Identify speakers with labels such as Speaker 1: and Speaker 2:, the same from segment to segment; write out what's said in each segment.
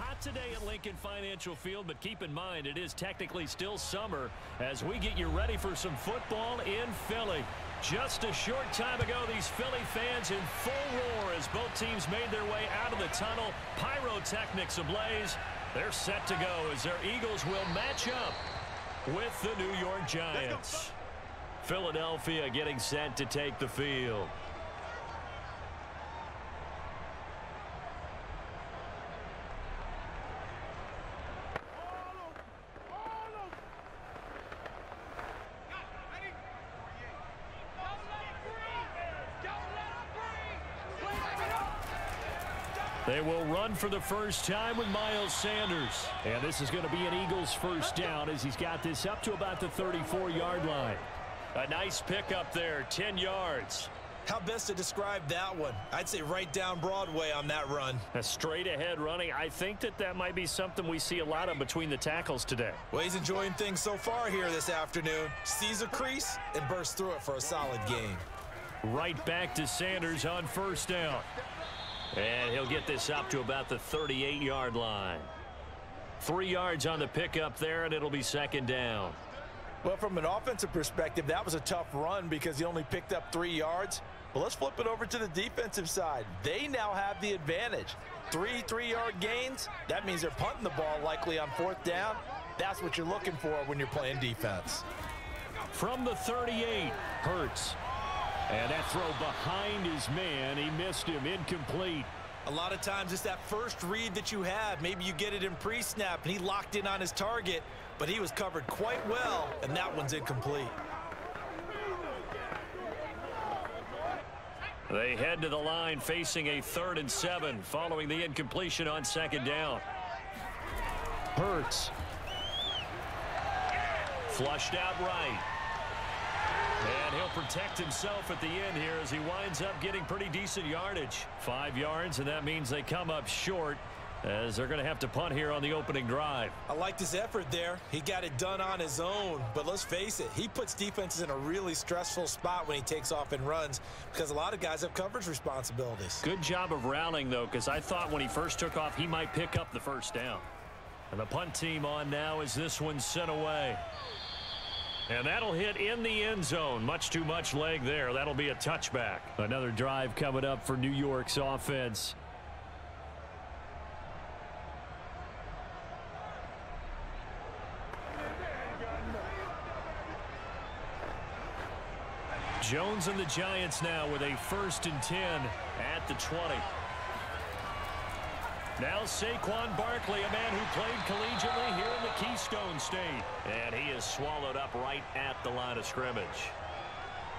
Speaker 1: hot today at Lincoln Financial Field, but keep in mind it is technically still summer as we get you ready for some football in Philly. Just a short time ago, these Philly fans in full roar as both teams made their way out of the tunnel. Pyrotechnics ablaze. They're set to go as their Eagles will match up with the New York Giants. Philadelphia getting set to take the field. They will run for the first time with Miles Sanders. And this is going to be an Eagles first down as he's got this up to about the 34-yard line. A nice pickup there, 10 yards.
Speaker 2: How best to describe that one? I'd say right down Broadway on that run.
Speaker 1: A straight-ahead running. I think that might be something we see a lot of between the tackles today.
Speaker 2: Well, he's enjoying things so far here this afternoon. Sees a crease and bursts through it for a solid gain.
Speaker 1: Right back to Sanders on first down. And he'll get this up to about the 38-yard line. 3 yards on the pickup there, and it'll be second down.
Speaker 2: Well, from an offensive perspective, that was a tough run because he only picked up 3 yards. But let's flip it over to the defensive side. They now have the advantage. 3 3-yard gains, that means they're punting the ball likely on fourth down. That's what you're looking for when you're playing defense.
Speaker 1: From the 38, Hurts. And that throw behind his man, he missed him, incomplete.
Speaker 2: A lot of times it's that first read that you have. Maybe you get it in pre-snap, and he locked in on his target, but he was covered quite well, and that one's incomplete.
Speaker 1: They head to the line facing a 3rd and 7 following the incompletion on second down. Hurts. Flushed out right. And he'll protect himself at the end here as he winds up getting pretty decent yardage. 5 yards, and that means they come up short as they're going to have to punt here on the opening drive.
Speaker 2: I liked his effort there. He got it done on his own. But let's face it, he puts defenses in a really stressful spot when he takes off and runs because a lot of guys have coverage responsibilities.
Speaker 1: Good job of rallying, though, because I thought when he first took off, he might pick up the first down. And the punt team on now as this one's sent away. And that'll hit in the end zone. Much too much leg there. That'll be a touchback. Another drive coming up for New York's offense. Jones and the Giants now with a 1st and 10 at the 20. Now Saquon Barkley, a man who played collegiately here in the Keystone State. And he is swallowed up right at the line of scrimmage.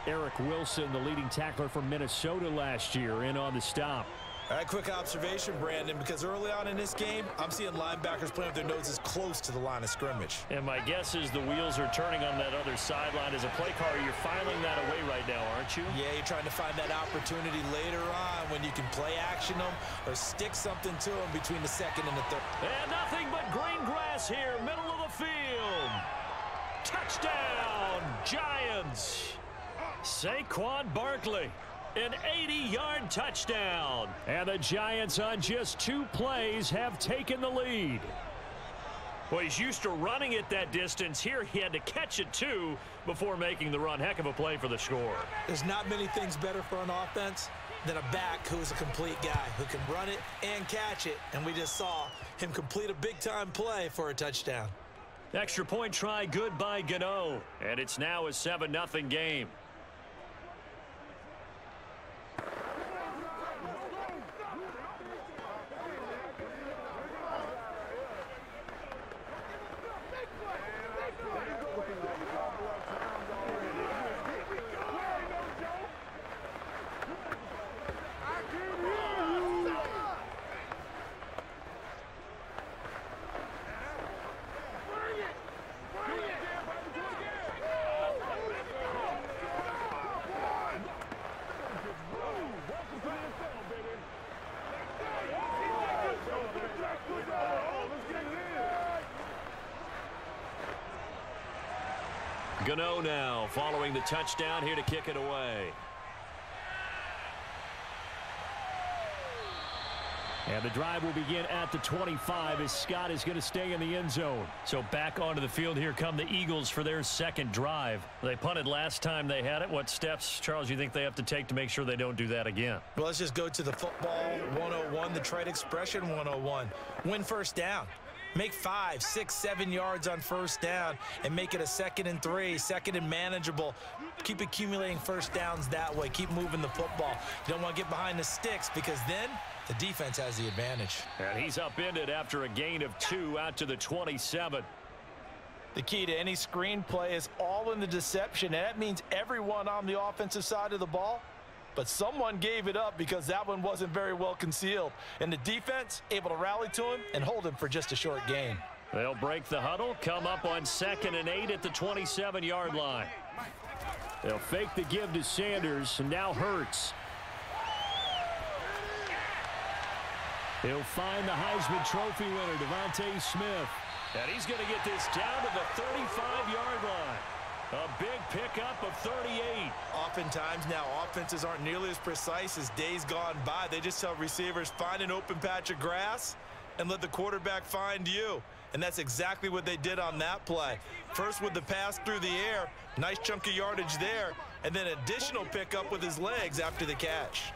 Speaker 1: Eric Wilson, the leading tackler from Minnesota last year, in on the stop.
Speaker 2: All right, quick observation, Brandon, because early on in this game, I'm seeing linebackers playing with their noses close to the line of scrimmage.
Speaker 1: And my guess is the wheels are turning on that other sideline. As a play caller, you're filing that away right now, aren't you?
Speaker 2: Yeah, you're trying to find that opportunity later on when you can play action them or stick something to them between the 2nd and the 3rd.
Speaker 1: And nothing but green grass here, middle of the field. Touchdown, Giants. Saquon Barkley. An 80-yard touchdown. And the Giants on just 2 plays have taken the lead. Well, he's used to running it that distance. Here he had to catch it, too, before making the run. Heck of a play for the score.
Speaker 2: There's not many things better for an offense than a back who is a complete guy who can run it and catch it. And we just saw him complete a big-time play for a touchdown.
Speaker 1: Extra point try good by Gano. And it's now a 7-0 game. Gano now following the touchdown here to kick it away. And the drive will begin at the 25 as Scott is going to stay in the end zone. So back onto the field here come the Eagles for their second drive. They punted last time they had it. What steps, Charles, you think they have to take to make sure they don't do that again?
Speaker 2: Well, let's just go to the football 101, the trade expression 101. Win first down. Make 5, 6, 7 yards on first down and make it a 2nd and 3, 2nd and manageable. Keep accumulating first downs that way. Keep moving the football. You don't want to get behind the sticks because then the defense has the advantage.
Speaker 1: And he's upended after a gain of 2 out to the 27.
Speaker 2: The key to any screen play is all in the deception, and that means everyone on the offensive side of the ball. But someone gave it up because that one wasn't very well concealed. And the defense able to rally to him and hold him for just a short gain.
Speaker 1: They'll break the huddle, come up on 2nd and 8 at the 27-yard line. They'll fake the give to Sanders, and now Hurts. He'll find the Heisman Trophy winner, Devontae Smith. And he's going to get this down to the 35-yard line. A big pickup of 38.
Speaker 2: Oftentimes now offenses aren't nearly as precise as days gone by. They just tell receivers, find an open patch of grass and let the quarterback find you. And that's exactly what they did on that play. First with the pass through the air, nice chunk of yardage there, and then additional pickup with his legs after the catch.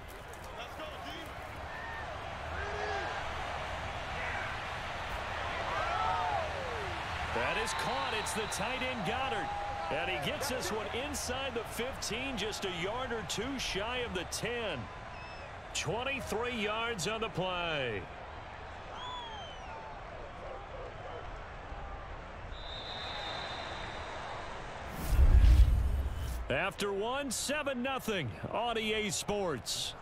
Speaker 1: That is caught. It's the tight end Goddard. And he gets this one inside the 15, just a yard or 2 shy of the 10. 23 yards on the play. After one, 7-0 on EA Sports.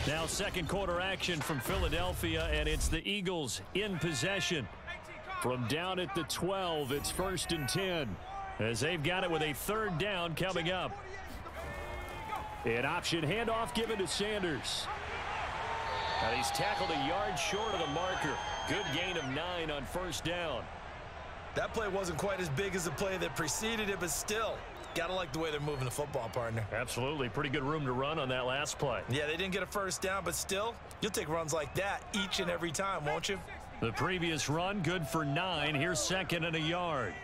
Speaker 1: Now second quarter action from Philadelphia, and it's the Eagles in possession. From down at the 12, it's 1st and 10 as they've got it with a 3rd down coming up. An option handoff given to Sanders. And he's tackled a yard short of the marker. Good gain of 9 on 1st down.
Speaker 2: That play wasn't quite as big as the play that preceded it, but still, gotta like the way they're moving the football, partner.
Speaker 1: Absolutely. Pretty good room to run on that last play.
Speaker 2: Yeah, they didn't get a 1st down, but still, you'll take runs like that each and every time, won't you?
Speaker 1: The previous run, good for 9. Here's 2nd and a yard.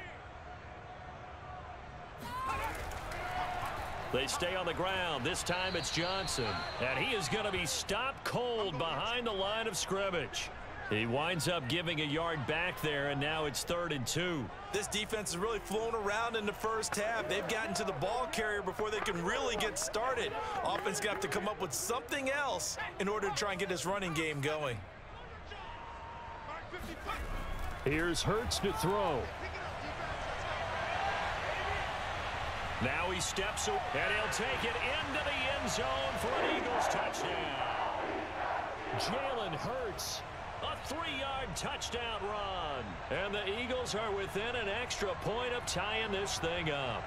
Speaker 1: They stay on the ground. This time it's Johnson. And he is going to be stopped cold behind the line of scrimmage. He winds up giving a yard back there, and now it's 3rd and 2.
Speaker 2: This defense has really flown around in the first half. They've gotten to the ball carrier before they can really get started. Offense got to come up with something else in order to try and get this running game going.
Speaker 1: Here's Hurts to throw. Now he steps up, and he'll take it into the end zone for an Eagles touchdown. Jalen Hurts, a 3-yard touchdown run. And the Eagles are within an extra point of tying this thing up.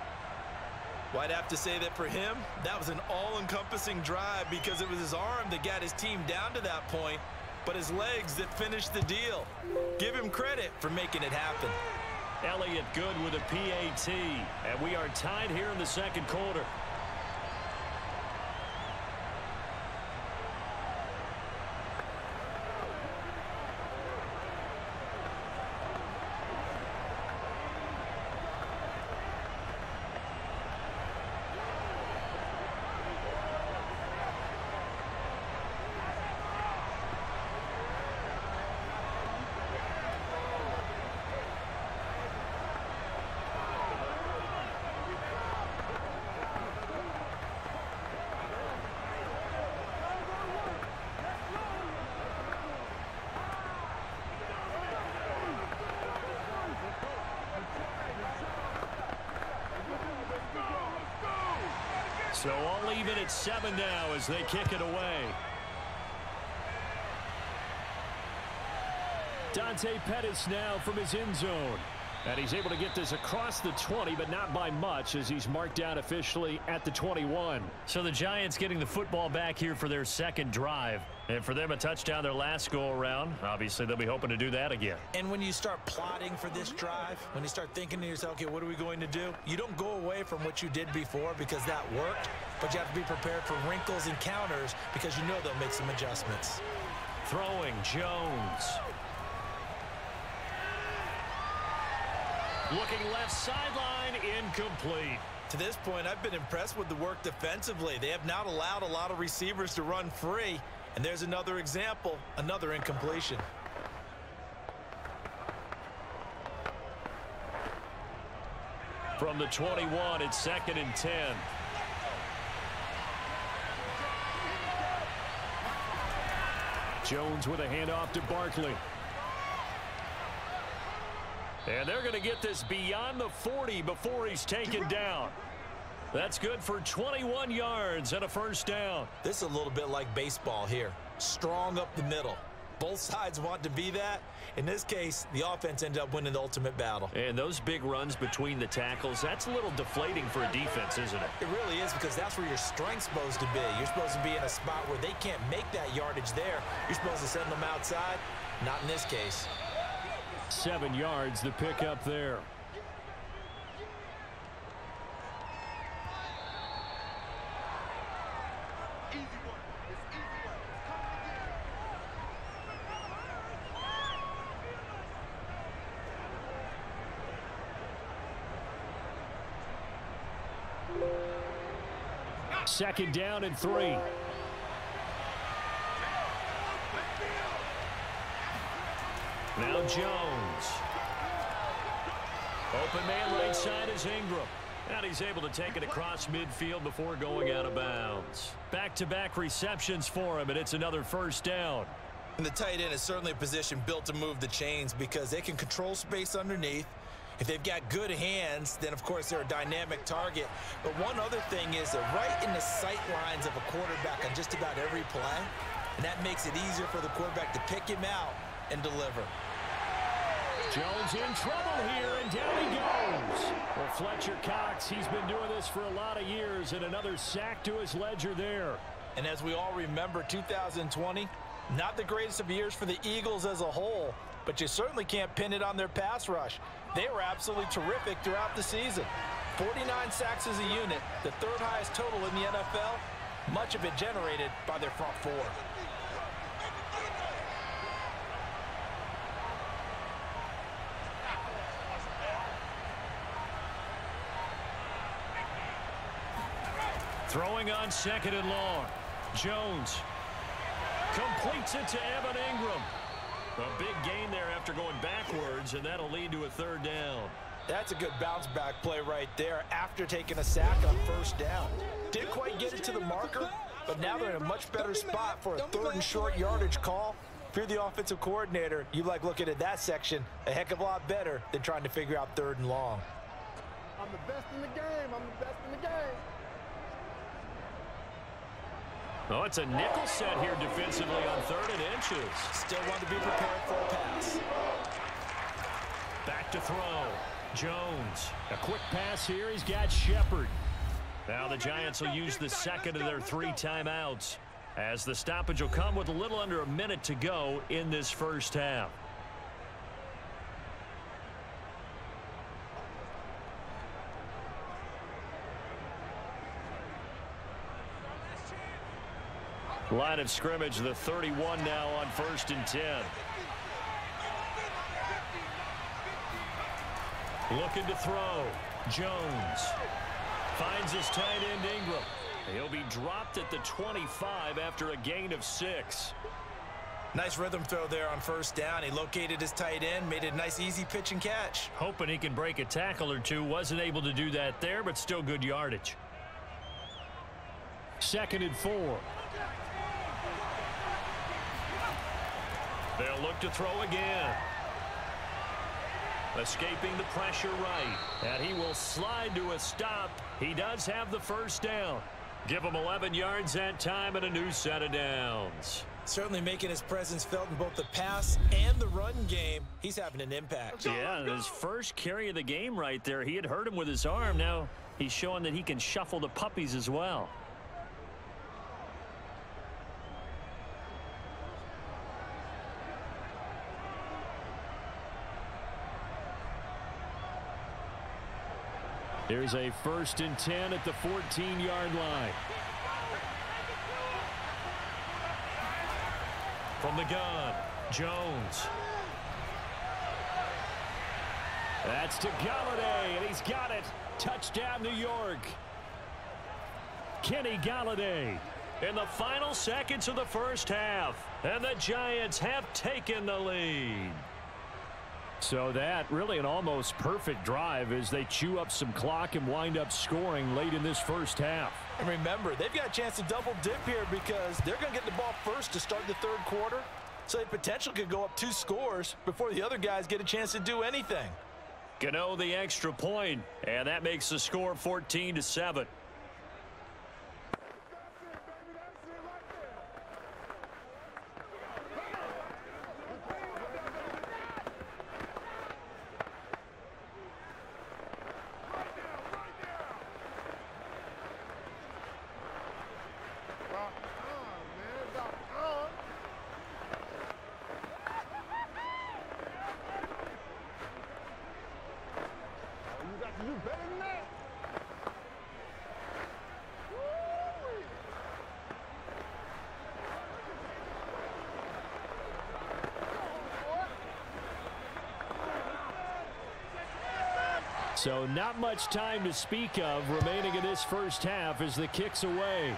Speaker 2: Well, I'd have to say that for him, that was an all-encompassing drive because it was his arm that got his team down to that point, but his legs that finished the deal. Give him credit for making it happen.
Speaker 1: Elliott good with a PAT, and we are tied here in the second quarter. So all even at 7 now as they kick it away. Dante Pettis now from his end zone. And he's able to get this across the 20, but not by much, as he's marked down officially at the 21. So the Giants getting the football back here for their second drive. And for them, a touchdown their last go-around. Obviously, they'll be hoping to do that again.
Speaker 2: And when you start plotting for this drive, when you start thinking to yourself, okay, what are we going to do? You don't go away from what you did before because that worked, but you have to be prepared for wrinkles and counters because you know they'll make some adjustments.
Speaker 1: Throwing, Jones. Looking left sideline, incomplete.
Speaker 2: To this point, I've been impressed with the work defensively. They have not allowed a lot of receivers to run free. And there's another example, another incompletion.
Speaker 1: From the 21, it's 2nd and 10. Jones with a handoff to Barkley. And they're going to get this beyond the 40 before he's taken down. That's good for 21 yards and a first down.
Speaker 2: This is a little bit like baseball here. Strong up the middle. Both sides want to be that. In this case, the offense ended up winning the ultimate battle.
Speaker 1: And those big runs between the tackles, that's a little deflating for a defense, isn't it?
Speaker 2: It really is, because that's where your strength's supposed to be. You're supposed to be in a spot where they can't make that yardage there. You're supposed to send them outside. Not in this case.
Speaker 1: 7 yards the pick up there. Second down and 3. Now Jones. Open man right side is Ingram. And he's able to take it across midfield before going out of bounds. Back-to-back receptions for him, and it's another first down.
Speaker 2: And the tight end is certainly a position built to move the chains because they can control space underneath. If they've got good hands, then, of course, they're a dynamic target. But one other thing is they're right in the sight lines of a quarterback on just about every play. And that makes it easier for the quarterback to pick him out and deliver.
Speaker 1: Jones in trouble here, and down he goes. Well, Fletcher Cox, he's been doing this for a lot of years, and another sack to his ledger there.
Speaker 2: And as we all remember, 2020, not the greatest of years for the Eagles as a whole, but you certainly can't pin it on their pass rush. They were absolutely terrific throughout the season. 49 sacks as a unit, the third highest total in the NFL, much of it generated by their front four.
Speaker 1: Throwing on 2nd and long. Jones completes it to Evan Ingram. A big gain there after going backwards, and that'll lead to a third down.
Speaker 2: That's a good bounce-back play right there after taking a sack on first down. Didn't quite get it to the marker, but now they're in a much better spot for a 3rd and short yardage call. If you're the offensive coordinator, you like looking at that section a heck of a lot better than trying to figure out 3rd and long.
Speaker 3: I'm the best in the game. I'm the best in the game.
Speaker 1: Oh, it's a nickel set here defensively on 3rd and inches.
Speaker 2: Still want to be prepared for a pass.
Speaker 1: Back to throw. Jones. A quick pass here. He's got Shepard. Now the Giants will use the second of their 3 timeouts, as the stoppage will come with a little under a minute to go in this first half. Line of scrimmage, the 31 now on 1st and 10. Looking to throw. Jones finds his tight end Ingram. He'll be dropped at the 25 after a gain of 6.
Speaker 2: Nice rhythm throw there on first down. He located his tight end, made it a nice easy pitch and catch.
Speaker 1: Hoping he can break a tackle or two. Wasn't able to do that there, but still good yardage. 2nd and 4. They'll look to throw again. Escaping the pressure right. And he will slide to a stop. He does have the first down. Give him 11 yards that time and a new set of downs.
Speaker 2: Certainly making his presence felt in both the pass and the run game. He's having an impact.
Speaker 1: Yeah, his first carry of the game right there. He had hurt him with his arm. Now he's showing that he can shuffle the puppies as well. Here's a 1st and 10 at the 14-yard line. From the gun, Jones. That's to Golladay, and he's got it. Touchdown, New York. Kenny Golladay in the final seconds of the first half. And the Giants have taken the lead. So that really an almost perfect drive as they chew up some clock and wind up scoring late in this first half.
Speaker 2: And remember, they've got a chance to double dip here because they're going to get the ball first to start the third quarter. So they potentially could go up 2 scores before the other guys get a chance to do anything.
Speaker 1: Gano the extra point, and that makes the score 14-7. So not much time to speak of remaining in this first half as the kick's away.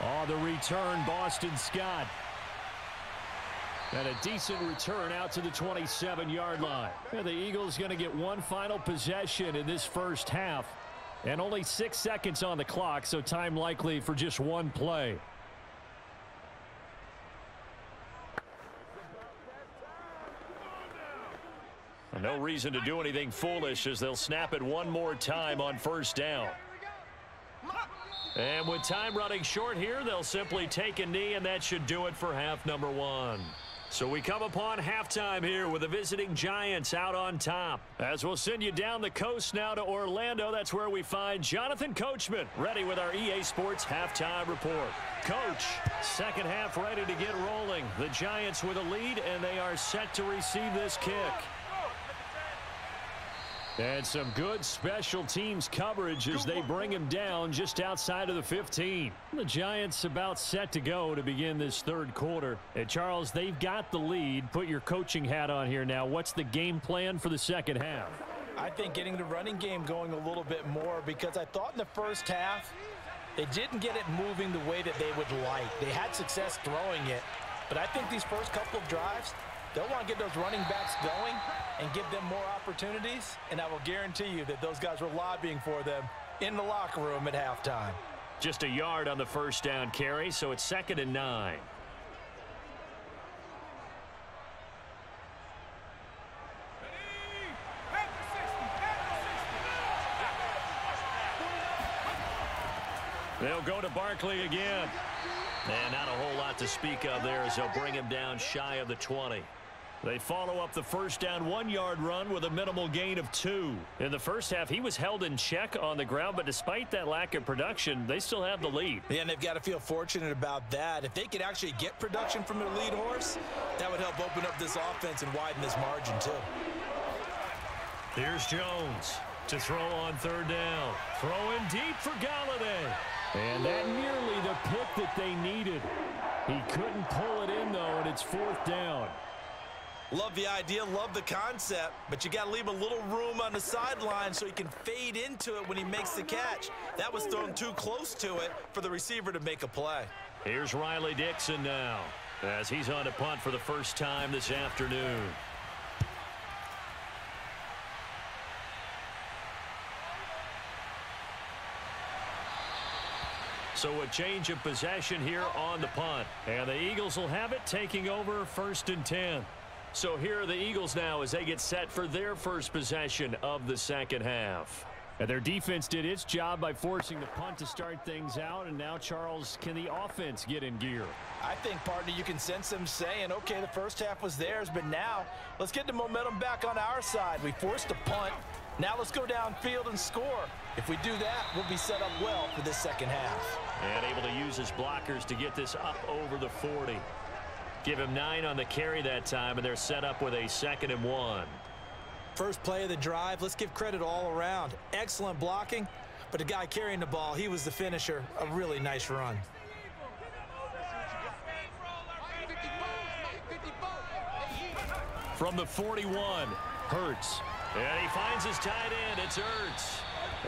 Speaker 1: Oh, the return, Boston Scott. And a decent return out to the 27-yard line. And the Eagles going to get one final possession in this first half. And only 6 seconds on the clock, so time likely for just one play. No reason to do anything foolish as they'll snap it one more time on first down. And with time running short here, they'll simply take a knee, and that should do it for half number 1. So we come upon halftime here with the visiting Giants out on top. As we'll send you down the coast now to Orlando, that's where we find Jonathan Coachman ready with our EA Sports halftime report. Coach, second half ready to get rolling. The Giants with a lead, and they are set to receive this kick. And some good special teams coverage as they bring him down just outside of the 15. The Giants about set to go to begin this third quarter. And Charles, they've got the lead. Put your coaching hat on here now. What's the game plan for the second half?
Speaker 2: I think getting the running game going a little bit more because I thought in the first half they didn't get it moving the way that they would like. They had success throwing it. But I think these first couple of drives, they'll want to get those running backs going and give them more opportunities, and I will guarantee you that those guys were lobbying for them in the locker room at halftime.
Speaker 1: Just a yard on the first down carry, so it's 2nd and 9. They'll go to Barkley again. And not a whole lot to speak of there as they'll bring him down shy of the 20. They follow up the first down 1-yard run with a minimal gain of 2. In the first half, he was held in check on the ground, but despite that lack of production, they still have the lead.
Speaker 2: Yeah, and they've got to feel fortunate about that. If they could actually get production from their lead horse, that would help open up this offense and widen this margin too.
Speaker 1: Here's Jones to throw on third down. Throwing deep for Golladay. And that nearly the pick that they needed. He couldn't pull it in, though, and it's 4th down.
Speaker 2: Love the idea, love the concept, but you got to leave a little room on the sideline so he can fade into it when he makes the catch. That was thrown too close to it for the receiver to make a play.
Speaker 1: Here's Riley Dixon now as he's on to punt for the first time this afternoon. So a change of possession here on the punt. And the Eagles will have it, taking over 1st and 10. So here are the Eagles now as they get set for their first possession of the second half. And their defense did its job by forcing the punt to start things out. And now, Charles, can the offense get in gear?
Speaker 2: I think, partner, you can sense them saying, okay, the first half was theirs, but now let's get the momentum back on our side. We forced a punt. Now let's go downfield and score. If we do that, we'll be set up well for this second half.
Speaker 1: And able to use his blockers to get this up over the 40. Give him 9 on the carry that time, and they're set up with a 2nd and 1.
Speaker 2: First play of the drive, let's give credit all around. Excellent blocking, but the guy carrying the ball, he was the finisher. A really nice run.
Speaker 1: From the 41, Hurts. And he finds his tight end. It's Hurts.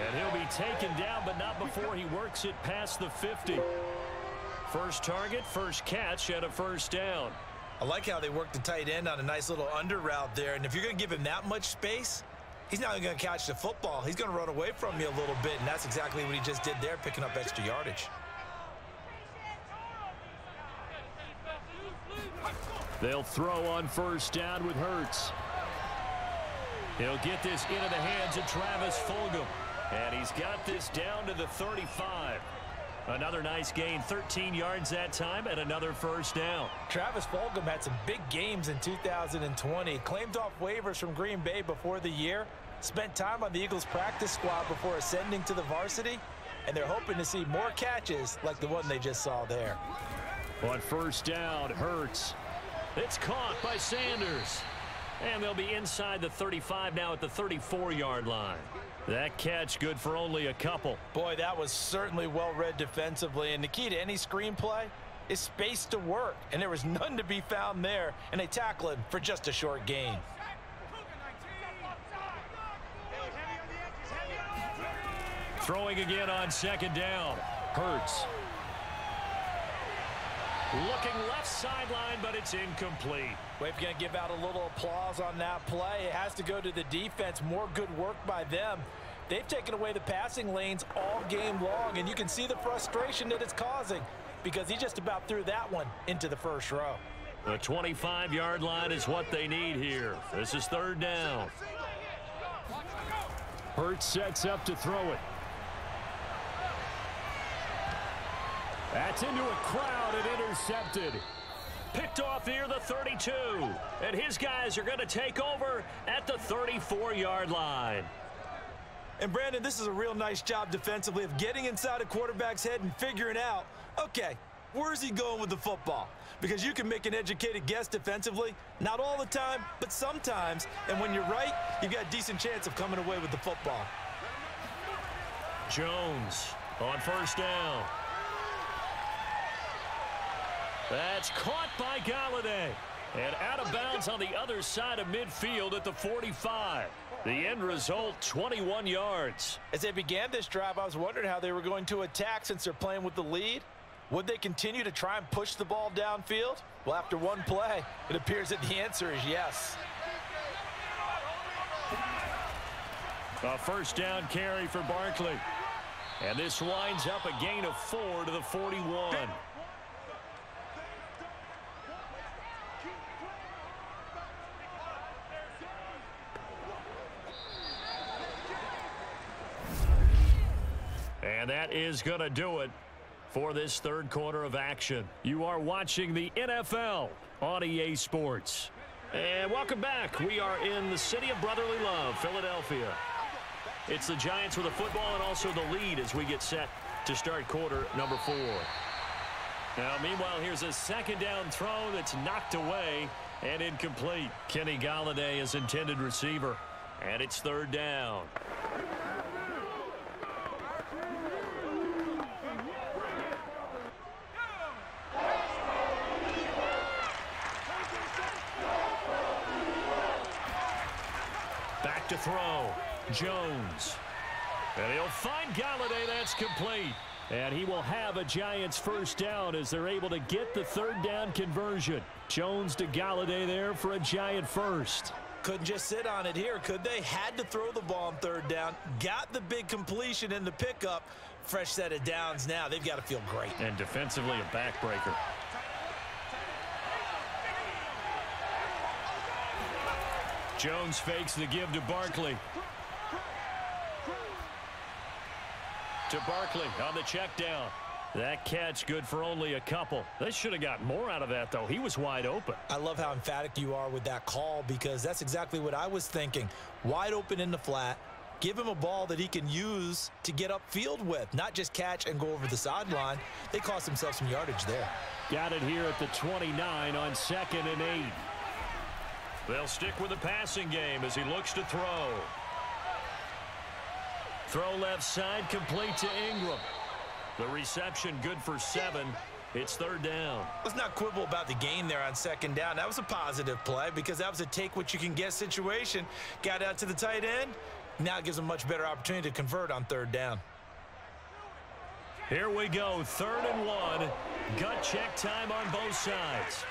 Speaker 1: And he'll be taken down, but not before he works it past the 50. First target, first catch, and a first down.
Speaker 2: I like how they work the tight end on a nice little under route there. And if you're going to give him that much space, he's not going to catch the football. He's going to run away from you a little bit, and that's exactly what he just did there, picking up extra yardage.
Speaker 1: They'll throw on first down with Hurts. He'll get this into the hands of Travis Fulgham. And he's got this down to the 35. Another nice gain, 13 yards that time, and another first down.
Speaker 2: Travis Fulgham had some big games in 2020. Claimed off waivers from Green Bay before the year. Spent time on the Eagles practice squad before ascending to the varsity. And they're hoping to see more catches like the one they just saw there.
Speaker 1: On first down, Hurts. It's caught by Sanders. And they'll be inside the 35 now at the 34-yard line. That catch good for only a couple.
Speaker 2: Boy, that was certainly well read defensively. And the key to any screenplay is space to work. And there was none to be found there. And they tackle him for just a short gain.
Speaker 1: Throwing again on second down. Hurts. Looking left sideline, but it's incomplete.
Speaker 2: Well, if you're going to give out a little applause on that play, it has to go to the defense. More good work by them. They've taken away the passing lanes all game long, and you can see the frustration that it's causing because he just about threw that one into the first row.
Speaker 1: The 25-yard line is what they need here. This is third down. Hurts sets up to throw it. That's into a crowd and intercepted. Picked off near the 32. And his guys are going to take over at the 34-yard line.
Speaker 2: And, Brandon, this is a real nice job defensively of getting inside a quarterback's head and figuring out, okay, where's he going with the football? Because you can make an educated guess defensively, not all the time, but sometimes. And when you're right, you've got a decent chance of coming away with the football.
Speaker 1: Jones on first down. That's caught by Galladay. And out of bounds on the other side of midfield at the 45. The end result, 21 yards.
Speaker 2: As they began this drive, I was wondering how they were going to attack since they're playing with the lead. Would they continue to try and push the ball downfield? Well, after one play, it appears that the answer is yes.
Speaker 1: A first down carry for Barkley. And this winds up a gain of 4 to the 41. And that is going to do it for this third quarter of action. You are watching the NFL on EA Sports. And welcome back. We are in the city of brotherly love, Philadelphia. It's the Giants with the football and also the lead as we get set to start quarter number 4. Now, meanwhile, here's a second down throw that's knocked away and incomplete. Kenny Galladay is intended receiver. And it's third down. Back to throw. Jones. And he'll find Galladay. That's complete. And he will have a Giants first down as they're able to get the third down conversion. Jones to Galladay there for a Giant first.
Speaker 2: Couldn't just sit on it here, could they? Had to throw the ball on third down. Got the big completion in the pickup. Fresh set of downs now. They've got to feel great.
Speaker 1: And defensively a backbreaker. Jones fakes the give to Barkley. To Barkley on the check down. That catch good for only a couple. They should have got more out of that, though. He was wide open.
Speaker 2: I love how emphatic you are with that call because that's exactly what I was thinking. Wide open in the flat. Give him a ball that he can use to get upfield with, not just catch and go over the sideline. They cost themselves some yardage there.
Speaker 1: Got it here at the 29 on 2nd and 8. They'll stick with the passing game as he looks to throw. Throw left side, complete to Ingram. The reception good for 7. It's 3rd down.
Speaker 2: Let's not quibble about the gain there on 2nd down. That was a positive play because that was a take-what-you-can-get situation. Got out to the tight end. Now it gives them a much better opportunity to convert on 3rd down.
Speaker 1: Here we go, 3rd and 1. Gut check time on both sides.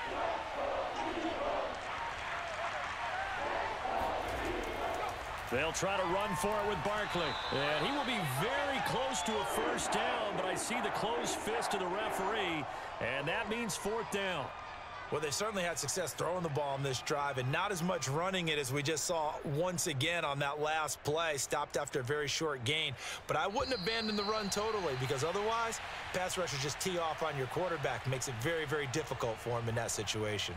Speaker 1: They'll try to run for it with Barkley. And he will be very close to a 1st down, but I see the closed fist of the referee, and that means 4th down.
Speaker 2: Well, they certainly had success throwing the ball on this drive and not as much running it as we just saw once again on that last play. Stopped after a very short gain. But I wouldn't abandon the run totally because otherwise, pass rushers just tee off on your quarterback. Makes it very, very difficult for him in that situation.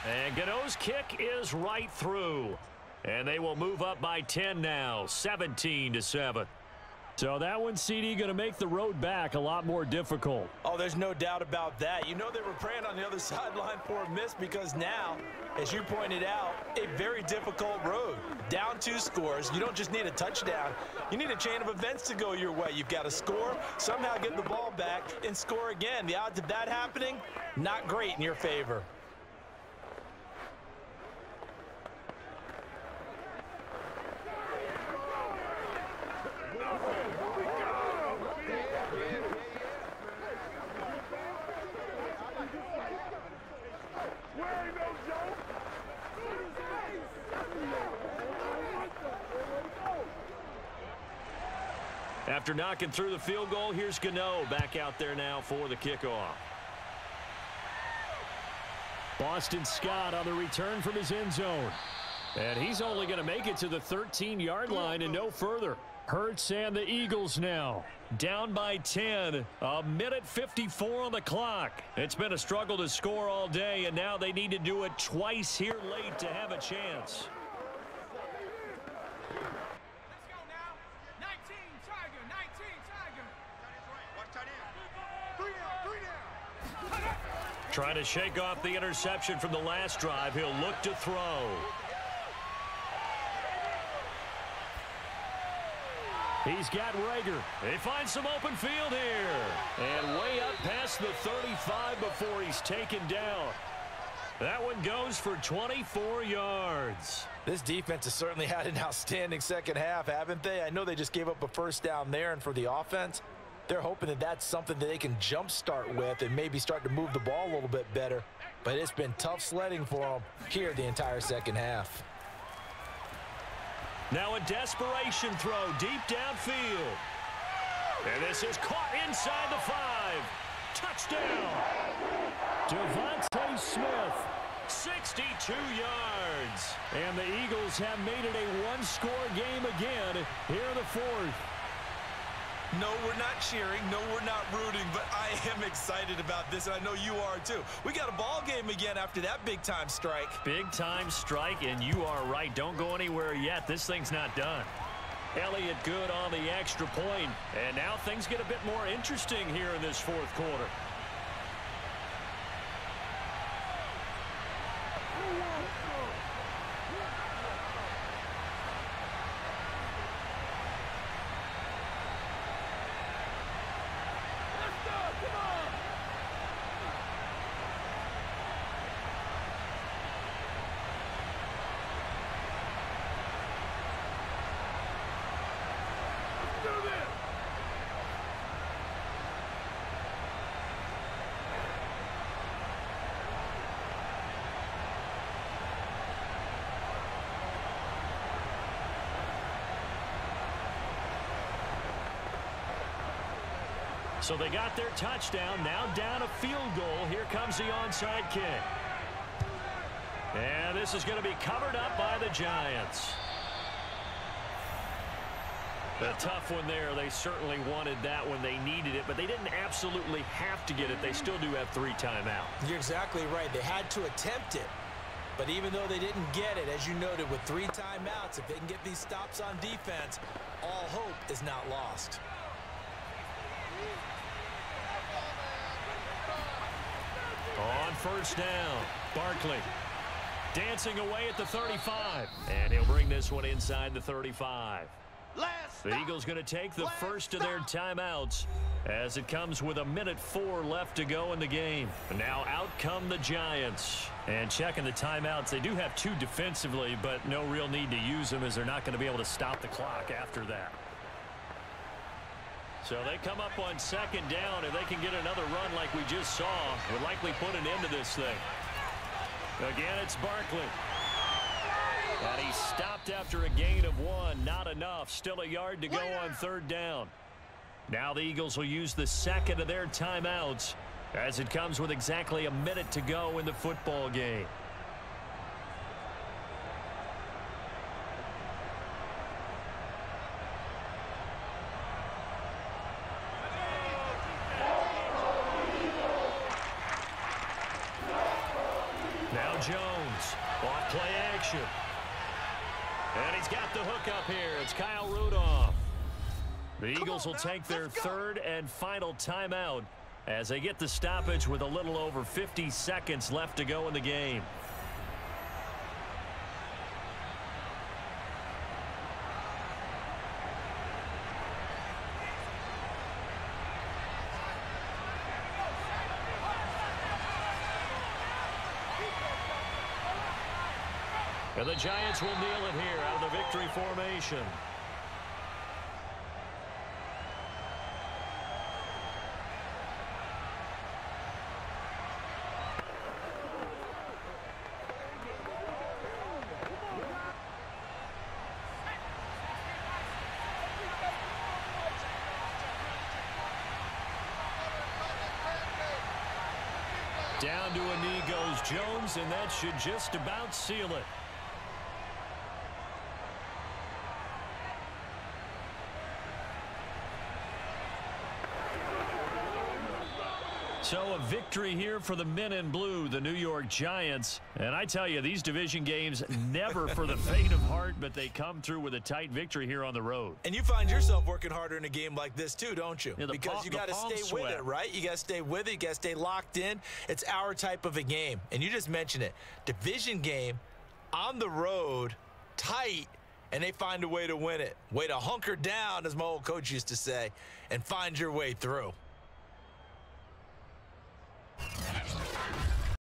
Speaker 1: And Gano's kick is right through. And they will move up by 10 now, 17-7. So that one, CD, going to make the road back a lot more difficult.
Speaker 2: Oh, there's no doubt about that. You know they were praying on the other sideline for a miss because now, as you pointed out, a very difficult road. Down 2 scores. You don't just need a touchdown. You need a chain of events to go your way. You've got to score, somehow get the ball back, and score again. The odds of that happening, not great in your favor.
Speaker 1: After knocking through the field goal, here's Gano back out there now for the kickoff. Boston Scott on the return from his end zone. And he's only going to make it to the 13-yard line and no further. Hurts and the Eagles now down by 10. 1:54 on the clock. It's been a struggle to score all day, and now they need to do it twice here late to have a chance. Trying to shake off the interception from the last drive. He'll look to throw. He's got Rager. He finds some open field here. And way up past the 35 before he's taken down. That one goes for 24 yards.
Speaker 2: This defense has certainly had an outstanding second half, haven't they? I know they just gave up a 1st down there, and for the offense, they're hoping that that's something that they can jumpstart with and maybe start to move the ball a little bit better. But it's been tough sledding for them here the entire second half.
Speaker 1: Now a desperation throw deep downfield. And this is caught inside the 5. Touchdown. Devontae Smith, 62 yards. And the Eagles have made it a one-score game again here in the 4th.
Speaker 2: No, we're not cheering. No, we're not rooting, but I am excited about this, and I know you are too. We got a ball game again after that big-time strike.
Speaker 1: Big-time strike, and you are right. Don't go anywhere yet. This thing's not done. Elliott good on the extra point, and now things get a bit more interesting here in this 4th quarter. So they got their touchdown. Now down a field goal. Here comes the onside kick. And this is going to be covered up by the Giants. A tough one there. They certainly wanted that when they needed it, but they didn't absolutely have to get it. They still do have 3 timeouts.
Speaker 2: You're exactly right. They had to attempt it. But even though they didn't get it, as you noted, with 3 timeouts, if they can get these stops on defense, all hope is not lost.
Speaker 1: On first down, Barkley dancing away at the 35. And he'll bring this one inside the 35. The Eagles going to take the first of their timeouts as it comes with 1:04 left to go in the game. And now out come the Giants. And checking the timeouts, they do have 2 defensively, but no real need to use them as they're not going to be able to stop the clock after that. So they come up on second down. If they can get another run like we just saw, would likely put an end to this thing. Again, it's Barkley. And he stopped after a gain of 1. Not enough. Still a yard to go on third down. Now the Eagles will use the second of their timeouts as it comes with exactly 1 minute to go in the football game. Now Jones, off play action. And he's got the hook up here. It's Kyle Rudolph. The Eagles will take their 3rd and final timeout as they get the stoppage with a little over 50 seconds left to go in the game. And the Giants will kneel it here out of the victory formation. Down to a knee goes Jones, and that should just about seal it. So a victory here for the men in blue, the New York Giants. And I tell you, these division games never for the faint of heart, but they come through with a tight victory here on the road.
Speaker 2: And you find yourself working harder in a game like this too, don't you?
Speaker 1: Yeah,
Speaker 2: because you got to stay with it, right? You got to stay with it. You got to stay locked in. It's our type of a game. And you just mentioned it. Division game, on the road, tight, and they find a way to win it. Way to hunker down, as my old coach used to say, and find your way through.